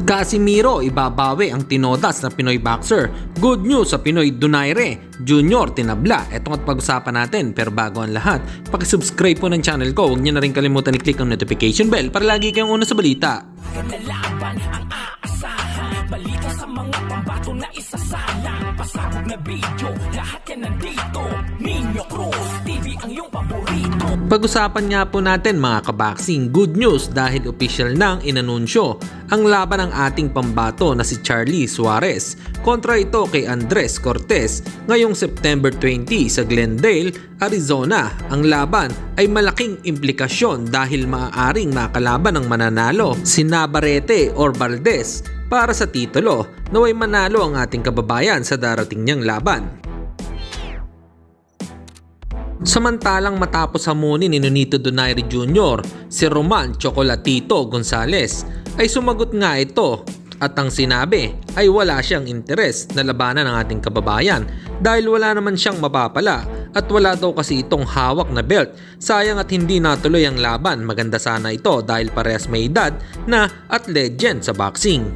Casimiro ibabawi ang tinodas na Pinoy boxer. Good news sa Pinoy Donaire Junior tinabla. Ito at pag-usapan natin, pero bago ang lahat, pakisubscribe po ng channel ko. Huwag niyo na rin kalimutan i-click ang notification bell para lagi kayong una sa balita. Laban ang aasahan, balita sa mga pambato na isasalang, pasabog na video, lahat yan nandito. Nino Cruz TV ang iyong paborito. Pag-usapan nga po natin mga kaboxing, good news dahil official nang inanunsyo ang laban ng ating pambato na si Charlie Suarez kontra ito kay Andres Cortez ngayong September 20 sa Glendale, Arizona. Ang laban ay malaking implikasyon dahil maaaring makalaban ng mananalo si Navarrete or Valdez para sa titulo, naway manalo ang ating kababayan sa darating niyang laban. Samantalang matapos hamunin ni Nonito Donaire Jr., si Roman Chocolatito Gonzalez ay sumagot nga ito at ang sinabi ay wala siyang interes na labanan ng ating kababayan dahil wala naman siyang mapapala at wala daw kasi itong hawak na belt. Sayang at hindi natuloy ang laban. Maganda sana ito dahil parehas may edad na at legend sa boxing.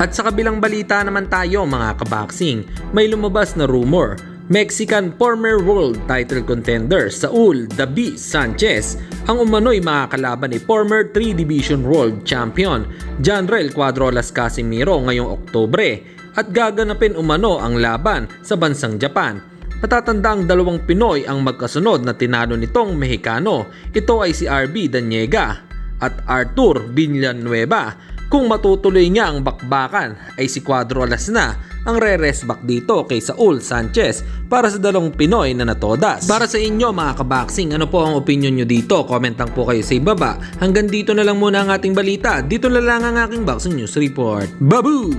At sa kabilang balita naman tayo mga kaboxing, may lumabas na rumor. Mexican former world title contender Saul "The Beast" Sanchez ang umano'y makakalaban ni former 3 Division World Champion Janrel Cuadrolas Casimiro ngayong Oktubre at gaganapin umano ang laban sa bansang Japan. Patatandang dalawang Pinoy ang magkasunod na tinalo nitong Mexicano. Ito ay si RB Daniega at Arthur Villanueva. Kung matutuloy nga ang bakbakan ay si Cuadrolas na ang re-rest back dito kay Saul Sanchez para sa dalawang Pinoy na natodas. Para sa inyo mga kaboxing, ano po ang opinion nyo dito? Comment lang po kayo sa ibaba. Hanggang dito na lang muna ang ating balita. Dito na lang ang aking boxing news report. Babu!